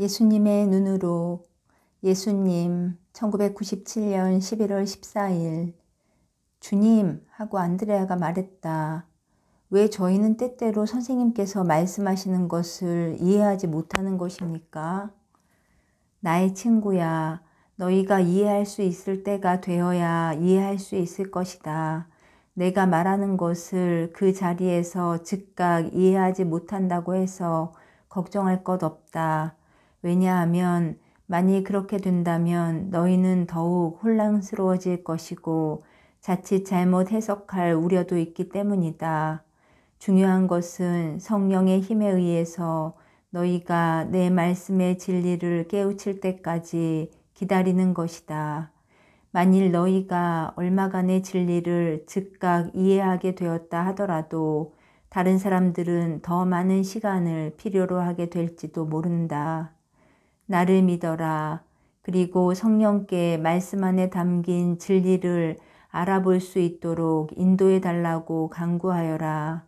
예수님의 눈으로. 예수님, 1997년 11월 14일. 주님 하고 안드레아가 말했다. 왜 저희는 때때로 선생님께서 말씀하시는 것을 이해하지 못하는 것입니까? 나의 친구야, 너희가 이해할 수 있을 때가 되어야 이해할 수 있을 것이다. 내가 말하는 것을 그 자리에서 즉각 이해하지 못한다고 해서 걱정할 것 없다. 왜냐하면 만일 그렇게 된다면 너희는 더욱 혼란스러워질 것이고 자칫 잘못 해석할 우려도 있기 때문이다. 중요한 것은 성령의 힘에 의해서 너희가 내 말씀의 진리를 깨우칠 때까지 기다리는 것이다. 만일 너희가 얼마간의 진리를 즉각 이해하게 되었다 하더라도 다른 사람들은 더 많은 시간을 필요로 하게 될지도 모른다. 나를 믿어라. 그리고 성령께 말씀 안에 담긴 진리를 알아볼 수 있도록 인도해 달라고 간구하여라.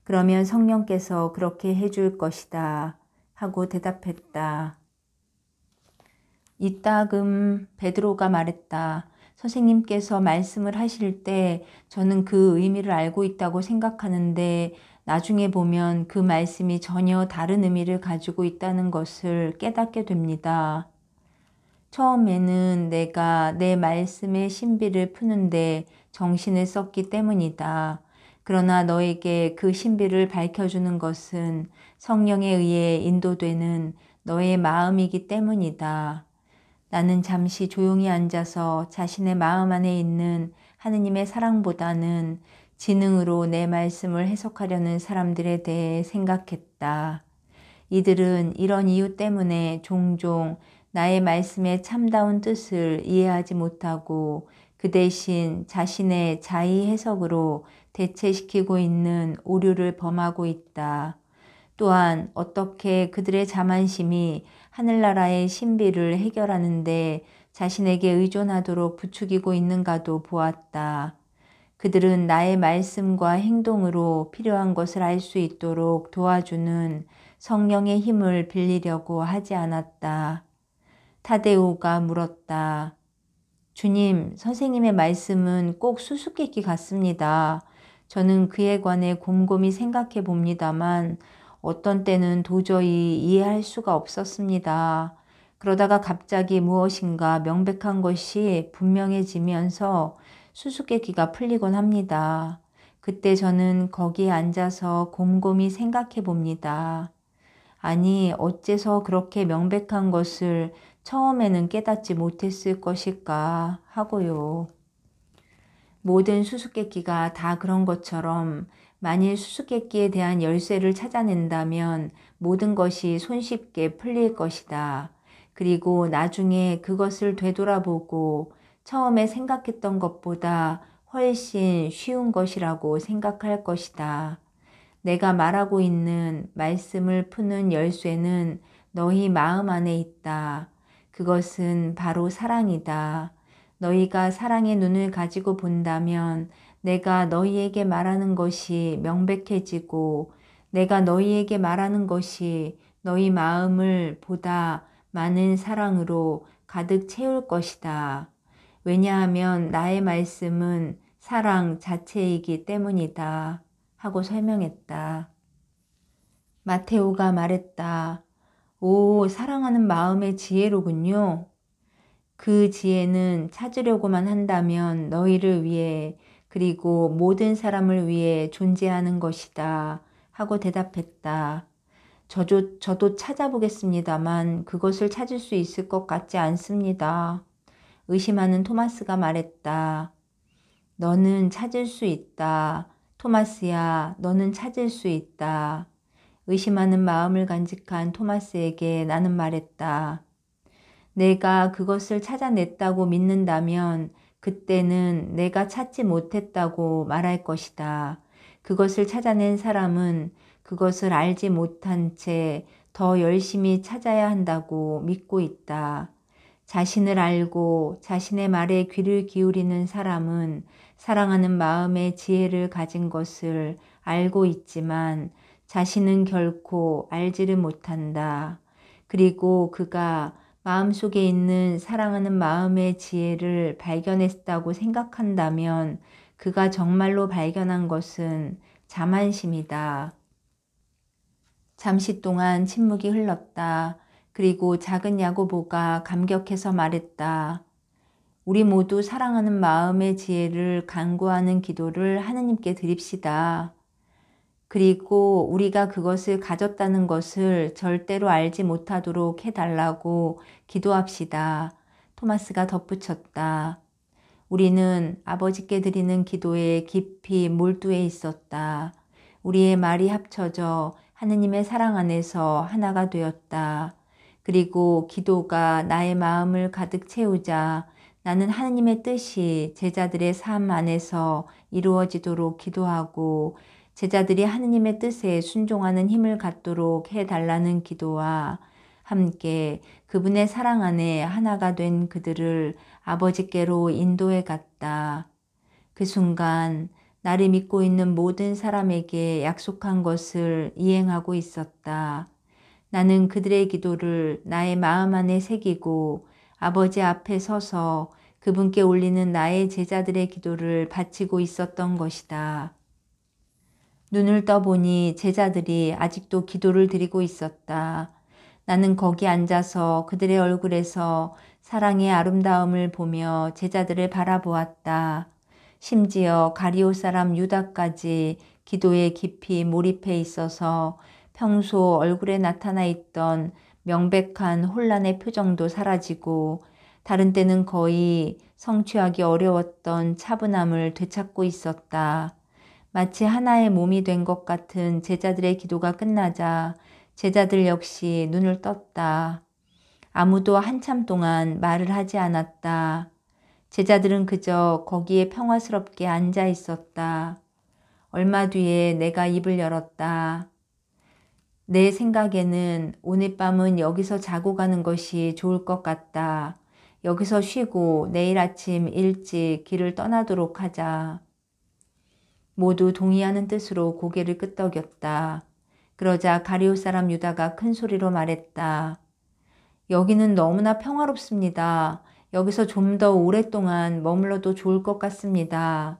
그러면 성령께서 그렇게 해줄 것이다. 하고 대답했다. 이따금 베드로가 말했다. 선생님께서 말씀을 하실 때 저는 그 의미를 알고 있다고 생각하는데 나중에 보면 그 말씀이 전혀 다른 의미를 가지고 있다는 것을 깨닫게 됩니다. 처음에는 내가 내 말씀의 신비를 푸는데 정신을 썼기 때문이다. 그러나 너에게 그 신비를 밝혀주는 것은 성령에 의해 인도되는 너의 마음이기 때문이다. 나는 잠시 조용히 앉아서 자신의 마음 안에 있는 하느님의 사랑보다는 지능으로 내 말씀을 해석하려는 사람들에 대해 생각했다. 이들은 이런 이유 때문에 종종 나의 말씀의 참다운 뜻을 이해하지 못하고 그 대신 자신의 자의 해석으로 대체시키고 있는 오류를 범하고 있다. 또한 어떻게 그들의 자만심이 하늘나라의 신비를 해결하는데 자신에게 의존하도록 부추기고 있는가도 보았다. 그들은 나의 말씀과 행동으로 필요한 것을 알 수 있도록 도와주는 성령의 힘을 빌리려고 하지 않았다. 타데오가 물었다. 주님, 선생님의 말씀은 꼭 수수께끼 같습니다. 저는 그에 관해 곰곰이 생각해 봅니다만 어떤 때는 도저히 이해할 수가 없었습니다. 그러다가 갑자기 무엇인가 명백한 것이 분명해지면서 수수께끼가 풀리곤 합니다. 그때 저는 거기에 앉아서 곰곰이 생각해 봅니다. 아니, 어째서 그렇게 명백한 것을 처음에는 깨닫지 못했을 것일까 하고요. 모든 수수께끼가 다 그런 것처럼 만일 수수께끼에 대한 열쇠를 찾아낸다면 모든 것이 손쉽게 풀릴 것이다. 그리고 나중에 그것을 되돌아보고 처음에 생각했던 것보다 훨씬 쉬운 것이라고 생각할 것이다. 내가 말하고 있는 말씀을 푸는 열쇠는 너희 마음 안에 있다. 그것은 바로 사랑이다. 너희가 사랑의 눈을 가지고 본다면 내가 너희에게 말하는 것이 명백해지고 내가 너희에게 말하는 것이 너희 마음을 보다 많은 사랑으로 가득 채울 것이다. 왜냐하면 나의 말씀은 사랑 자체이기 때문이다. 하고 설명했다. 마테오가 말했다. 오, 사랑하는 마음의 지혜로군요. 그 지혜는 찾으려고만 한다면 너희를 위해 그리고 모든 사람을 위해 존재하는 것이다. 하고 대답했다. 저도 찾아보겠습니다만 그것을 찾을 수 있을 것 같지 않습니다. 의심하는 토마스가 말했다. 너는 찾을 수 있다. 토마스야, 너는 찾을 수 있다. 의심하는 마음을 간직한 토마스에게 나는 말했다. 내가 그것을 찾아냈다고 믿는다면 그때는 내가 찾지 못했다고 말할 것이다. 그것을 찾아낸 사람은 그것을 알지 못한 채 더 열심히 찾아야 한다고 믿고 있다. 자신을 알고 자신의 말에 귀를 기울이는 사람은 사랑하는 마음의 지혜를 가진 것을 알고 있지만 자신은 결코 알지를 못한다. 그리고 그가 마음속에 있는 사랑하는 마음의 지혜를 발견했다고 생각한다면 그가 정말로 발견한 것은 자만심이다. 잠시 동안 침묵이 흘렀다. 그리고 작은 야고보가 감격해서 말했다. 우리 모두 사랑하는 마음의 지혜를 간구하는 기도를 하느님께 드립시다. 그리고 우리가 그것을 가졌다는 것을 절대로 알지 못하도록 해달라고 기도합시다. 토마스가 덧붙였다. 우리는 아버지께 드리는 기도에 깊이 몰두해 있었다. 우리의 말이 합쳐져 하느님의 사랑 안에서 하나가 되었다. 그리고 기도가 나의 마음을 가득 채우자 나는 하느님의 뜻이 제자들의 삶 안에서 이루어지도록 기도하고 제자들이 하느님의 뜻에 순종하는 힘을 갖도록 해달라는 기도와 함께 그분의 사랑 안에 하나가 된 그들을 아버지께로 인도해 갔다. 그 순간 나를 믿고 있는 모든 사람에게 약속한 것을 이행하고 있었다. 나는 그들의 기도를 나의 마음 안에 새기고 아버지 앞에 서서 그분께 올리는 나의 제자들의 기도를 바치고 있었던 것이다. 눈을 떠보니 제자들이 아직도 기도를 드리고 있었다. 나는 거기 앉아서 그들의 얼굴에서 사랑의 아름다움을 보며 제자들을 바라보았다. 심지어 가리오 사람 유다까지 기도에 깊이 몰입해 있어서 평소 얼굴에 나타나 있던 명백한 혼란의 표정도 사라지고 다른 때는 거의 성취하기 어려웠던 차분함을 되찾고 있었다. 마치 하나의 몸이 된 것 같은 제자들의 기도가 끝나자 제자들 역시 눈을 떴다. 아무도 한참 동안 말을 하지 않았다. 제자들은 그저 거기에 평화스럽게 앉아 있었다. 얼마 뒤에 내가 입을 열었다. 내 생각에는 오늘 밤은 여기서 자고 가는 것이 좋을 것 같다. 여기서 쉬고 내일 아침 일찍 길을 떠나도록 하자. 모두 동의하는 뜻으로 고개를 끄덕였다. 그러자 가리오 사람 유다가 큰 소리로 말했다. 여기는 너무나 평화롭습니다. 여기서 좀 더 오랫동안 머물러도 좋을 것 같습니다.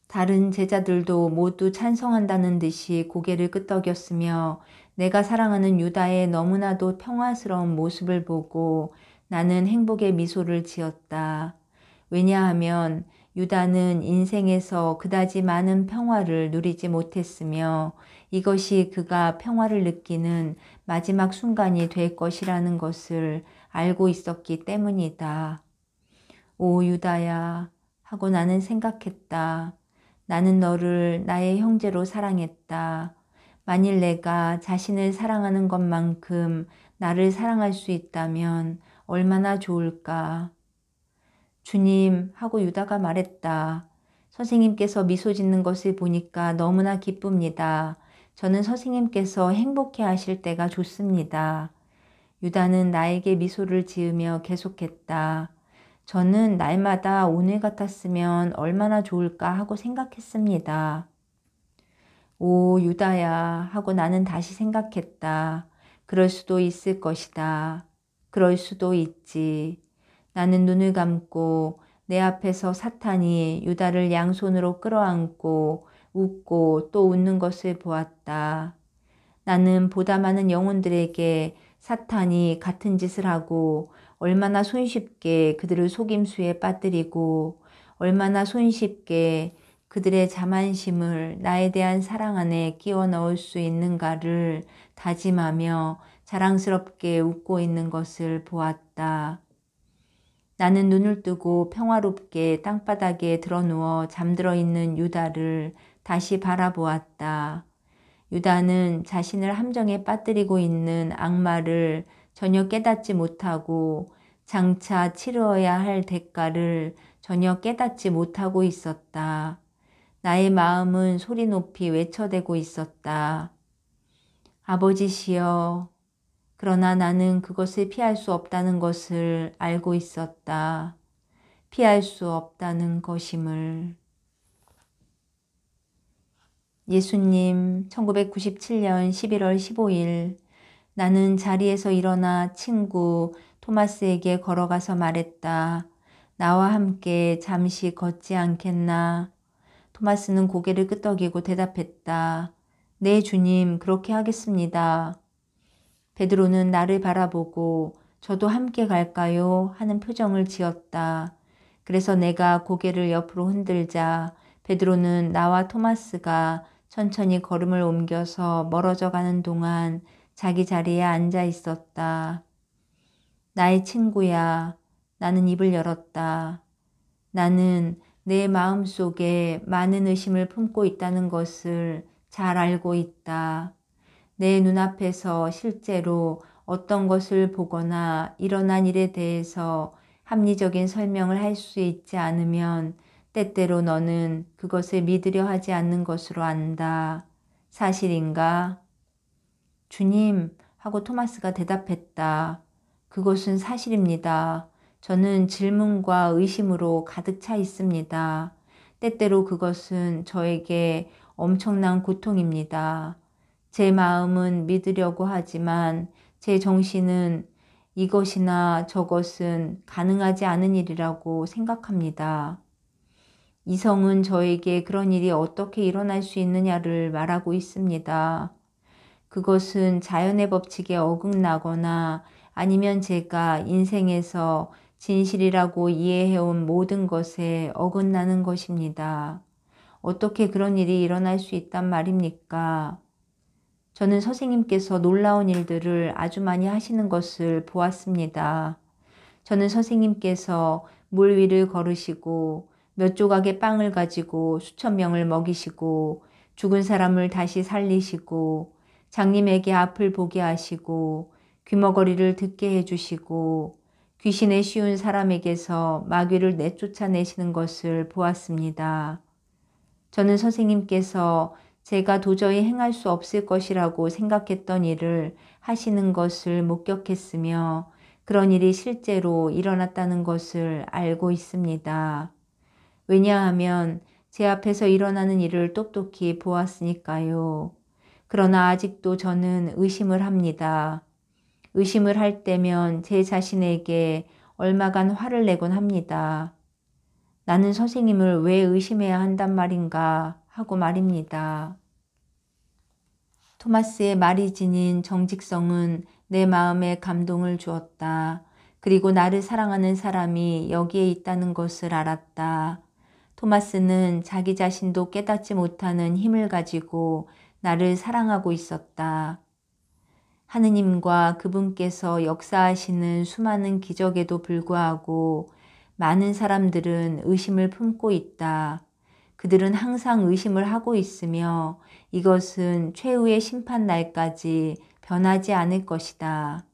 다른 제자들도 모두 찬성한다는 듯이 고개를 끄덕였으며 내가 사랑하는 유다의 너무나도 평화스러운 모습을 보고 나는 행복의 미소를 지었다. 왜냐하면 유다는 인생에서 그다지 많은 평화를 누리지 못했으며 이것이 그가 평화를 느끼는 마지막 순간이 될 것이라는 것을 알고 있었기 때문이다. 오 유다야 하고 나는 생각했다. 나는 너를 나의 형제로 사랑했다. 만일 내가 자신을 사랑하는 것만큼 나를 사랑할 수 있다면 얼마나 좋을까. 주님 하고 유다가 말했다. 선생님께서 미소 짓는 것을 보니까 너무나 기쁩니다. 저는 선생님께서 행복해 하실 때가 좋습니다. 유다는 나에게 미소를 지으며 계속했다. 저는 날마다 오늘 같았으면 얼마나 좋을까 하고 생각했습니다. 오 유다야 하고 나는 다시 생각했다. 그럴 수도 있을 것이다. 그럴 수도 있지. 나는 눈을 감고 내 앞에서 사탄이 유다를 양손으로 끌어안고 웃고 또 웃는 것을 보았다. 나는 보다 많은 영혼들에게 사탄이 같은 짓을 하고 얼마나 손쉽게 그들을 속임수에 빠뜨리고 얼마나 손쉽게 그들의 자만심을 나에 대한 사랑 안에 끼워 넣을 수 있는가를 다짐하며 자랑스럽게 웃고 있는 것을 보았다. 나는 눈을 뜨고 평화롭게 땅바닥에 드러누워 잠들어 있는 유다를 다시 바라보았다. 유다는 자신을 함정에 빠뜨리고 있는 악마를 전혀 깨닫지 못하고 장차 치르어야 할 대가를 전혀 깨닫지 못하고 있었다. 나의 마음은 소리 높이 외쳐대고 있었다. 아버지시여. 그러나 나는 그것을 피할 수 없다는 것을 알고 있었다. 피할 수 없다는 것임을. 예수님 1997년 11월 15일 나는 자리에서 일어나 친구 토마스에게 걸어가서 말했다. 나와 함께 잠시 걷지 않겠나? 토마스는 고개를 끄덕이고 대답했다. 네, 주님, 그렇게 하겠습니다. 베드로는 나를 바라보고 저도 함께 갈까요? 하는 표정을 지었다. 그래서 내가 고개를 옆으로 흔들자 베드로는 나와 토마스가 천천히 걸음을 옮겨서 멀어져 가는 동안 자기 자리에 앉아 있었다. 나의 친구야. 나는 입을 열었다. 나는 내 마음속에 많은 의심을 품고 있다는 것을 잘 알고 있다. 내 눈앞에서 실제로 어떤 것을 보거나 일어난 일에 대해서 합리적인 설명을 할 수 있지 않으면 때때로 너는 그것을 믿으려 하지 않는 것으로 안다. 사실인가? 주님, 하고 토마스가 대답했다. 그것은 사실입니다. 저는 질문과 의심으로 가득 차 있습니다. 때때로 그것은 저에게 엄청난 고통입니다. 제 마음은 믿으려고 하지만 제 정신은 이것이나 저것은 가능하지 않은 일이라고 생각합니다. 이성은 저에게 그런 일이 어떻게 일어날 수 있느냐를 말하고 있습니다. 그것은 자연의 법칙에 어긋나거나 아니면 제가 인생에서 진실이라고 이해해온 모든 것에 어긋나는 것입니다. 어떻게 그런 일이 일어날 수 있단 말입니까? 저는 선생님께서 놀라운 일들을 아주 많이 하시는 것을 보았습니다. 저는 선생님께서 물 위를 걸으시고 몇 조각의 빵을 가지고 수천 명을 먹이시고 죽은 사람을 다시 살리시고 장님에게 앞을 보게 하시고 귀머거리를 듣게 해주시고 귀신에 쉬운 사람에게서 마귀를 내쫓아내시는 것을 보았습니다. 저는 선생님께서 제가 도저히 행할 수 없을 것이라고 생각했던 일을 하시는 것을 목격했으며 그런 일이 실제로 일어났다는 것을 알고 있습니다. 왜냐하면 제 앞에서 일어나는 일을 똑똑히 보았으니까요. 그러나 아직도 저는 의심을 합니다. 의심을 할 때면 제 자신에게 얼마간 화를 내곤 합니다. 나는 선생님을 왜 의심해야 한단 말인가 하고 말입니다. 토마스의 말이 지닌 정직성은 내 마음에 감동을 주었다. 그리고 나를 사랑하는 사람이 여기에 있다는 것을 알았다. 토마스는 자기 자신도 깨닫지 못하는 힘을 가지고 나를 사랑하고 있었다. 하느님과 그분께서 역사하시는 수많은 기적에도 불구하고 많은 사람들은 의심을 품고 있다. 그들은 항상 의심을 하고 있으며 이것은 최후의 심판 날까지 변하지 않을 것이다.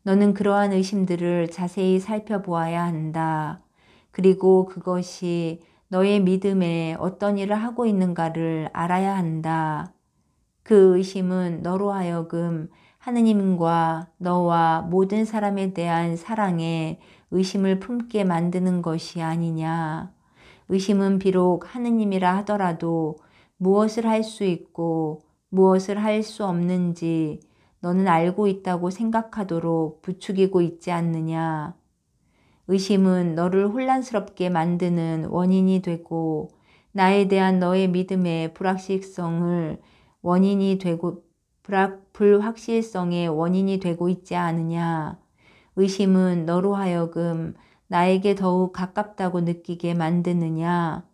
너는 그러한 의심들을 자세히 살펴보아야 한다. 그리고 그것이 너의 믿음에 어떤 일을 하고 있는가를 알아야 한다. 그 의심은 너로 하여금 하느님과 너와 모든 사람에 대한 사랑에 의심을 품게 만드는 것이 아니냐. 의심은 비록 하느님이라 하더라도 무엇을 할 수 있고 무엇을 할 수 없는지 너는 알고 있다고 생각하도록 부추기고 있지 않느냐. 의심은 너를 혼란스럽게 만드는 원인이 되고 나에 대한 너의 믿음의 불확실성을 원인이 되고 불확실성의 원인이 되고 있지 않느냐. 의심은 너로 하여금 나에게 더욱 가깝다고 느끼게 만드느냐,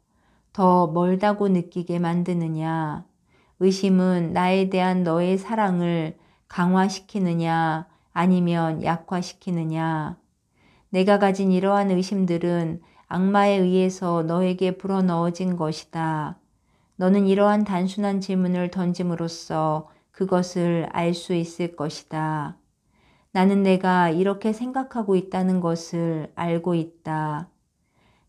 더 멀다고 느끼게 만드느냐. 의심은 나에 대한 너의 사랑을 강화시키느냐, 아니면 약화시키느냐. 내가 가진 이러한 의심들은 악마에 의해서 너에게 불어넣어진 것이다. 너는 이러한 단순한 질문을 던짐으로써 그것을 알 수 있을 것이다. 나는 내가 이렇게 생각하고 있다는 것을 알고 있다.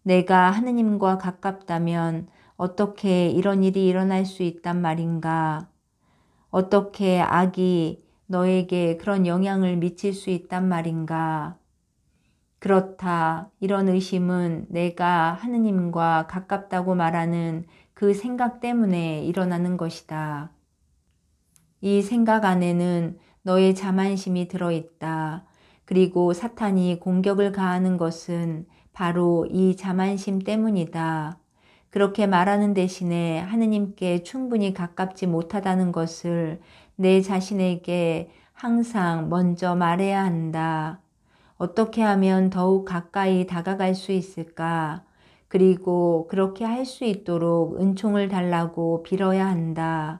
내가 하느님과 가깝다면 어떻게 이런 일이 일어날 수 있단 말인가? 어떻게 악이 너에게 그런 영향을 미칠 수 있단 말인가? 그렇다. 이런 의심은 내가 하느님과 가깝다고 말하는 그 생각 때문에 일어나는 것이다. 이 생각 안에는 너의 자만심이 들어있다. 그리고 사탄이 공격을 가하는 것은 바로 이 자만심 때문이다. 그렇게 말하는 대신에 하느님께 충분히 가깝지 못하다는 것을 내 자신에게 항상 먼저 말해야 한다. 어떻게 하면 더욱 가까이 다가갈 수 있을까? 그리고 그렇게 할 수 있도록 은총을 달라고 빌어야 한다.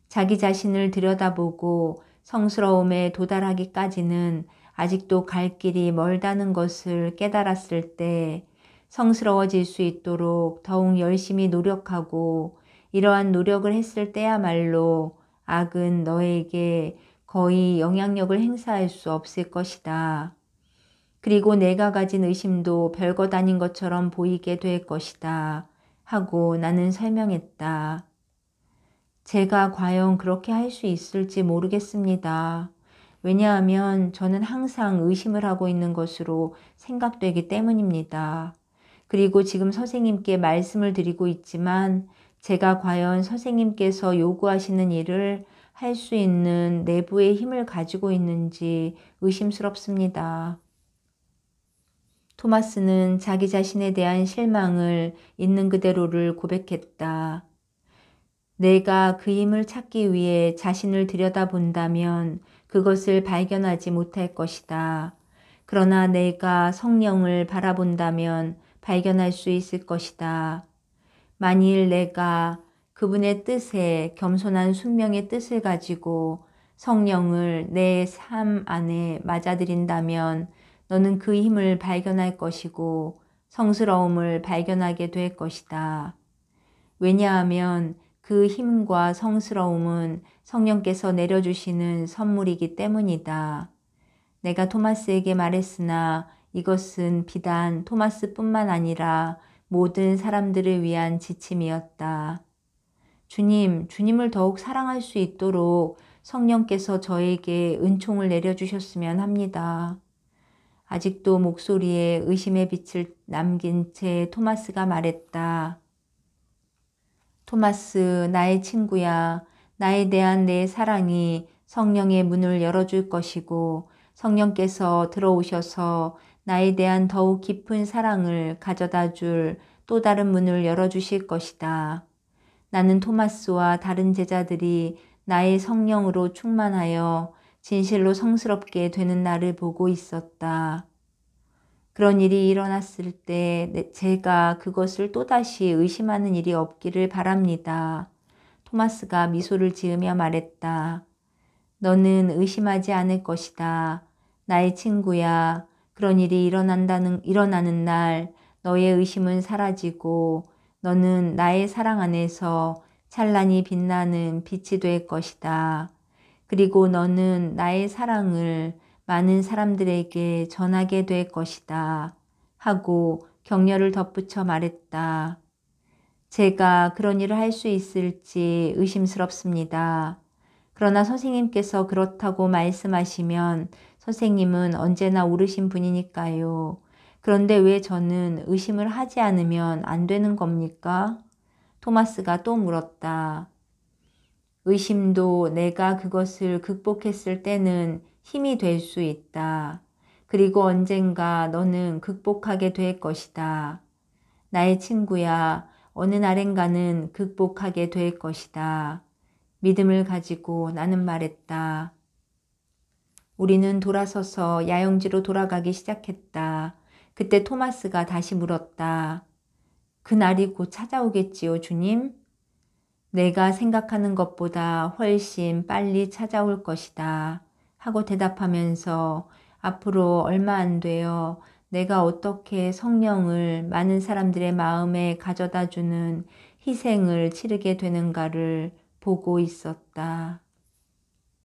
자기 자신을 들여다보고 성스러움에 도달하기까지는 아직도 갈 길이 멀다는 것을 깨달았을 때 성스러워질 수 있도록 더욱 열심히 노력하고 이러한 노력을 했을 때야말로 악은 너에게 거의 영향력을 행사할 수 없을 것이다. 그리고 내가 가진 의심도 별것 아닌 것처럼 보이게 될 것이다. 하고 나는 설명했다. 제가 과연 그렇게 할 수 있을지 모르겠습니다. 왜냐하면 저는 항상 의심을 하고 있는 것으로 생각되기 때문입니다. 그리고 지금 선생님께 말씀을 드리고 있지만 제가 과연 선생님께서 요구하시는 일을 할 수 있는 내부의 힘을 가지고 있는지 의심스럽습니다. 토마스는 자기 자신에 대한 실망을 있는 그대로를 고백했다. 내가 그 힘을 찾기 위해 자신을 들여다본다면 그것을 발견하지 못할 것이다. 그러나 내가 성령을 바라본다면 발견할 수 있을 것이다. 만일 내가 그분의 뜻에 겸손한 순명의 뜻을 가지고 성령을 내 삶 안에 맞아들인다면 너는 그 힘을 발견할 것이고 성스러움을 발견하게 될 것이다. 왜냐하면 그 힘과 성스러움은 성령께서 내려주시는 선물이기 때문이다. 내가 토마스에게 말했으나 이것은 비단 토마스뿐만 아니라 모든 사람들을 위한 지침이었다. 주님을 더욱 사랑할 수 있도록 성령께서 저에게 은총을 내려주셨으면 합니다. 아직도 목소리에 의심의 빛을 남긴 채 토마스가 말했다. 토마스, 나의 친구야. 나에 대한 내 사랑이 성령의 문을 열어줄 것이고 성령께서 들어오셔서 나에 대한 더욱 깊은 사랑을 가져다 줄 또 다른 문을 열어주실 것이다. 나는 토마스와 다른 제자들이 나의 성령으로 충만하여 진실로 성스럽게 되는 날을 보고 있었다. 그런 일이 일어났을 때 제가 그것을 또다시 의심하는 일이 없기를 바랍니다. 토마스가 미소를 지으며 말했다. 너는 의심하지 않을 것이다. 나의 친구야. 그런 일이 일어나는 날 너의 의심은 사라지고 너는 나의 사랑 안에서 찬란히 빛나는 빛이 될 것이다. 그리고 너는 나의 사랑을 많은 사람들에게 전하게 될 것이다. 하고 격려를 덧붙여 말했다. 제가 그런 일을 할 수 있을지 의심스럽습니다. 그러나 선생님께서 그렇다고 말씀하시면 선생님은 언제나 옳으신 분이니까요. 그런데 왜 저는 의심을 하지 않으면 안 되는 겁니까? 토마스가 또 물었다. 의심도 내가 그것을 극복했을 때는 힘이 될 수 있다. 그리고 언젠가 너는 극복하게 될 것이다. 나의 친구야, 어느 날엔가는 극복하게 될 것이다. 믿음을 가지고 나는 말했다. 우리는 돌아서서 야영지로 돌아가기 시작했다. 그때 토마스가 다시 물었다. 그날이 곧 찾아오겠지요, 주님? 내가 생각하는 것보다 훨씬 빨리 찾아올 것이다. 하고 대답하면서 앞으로 얼마 안 되어 내가 어떻게 성령을 많은 사람들의 마음에 가져다 주는 희생을 치르게 되는가를 보고 있었다.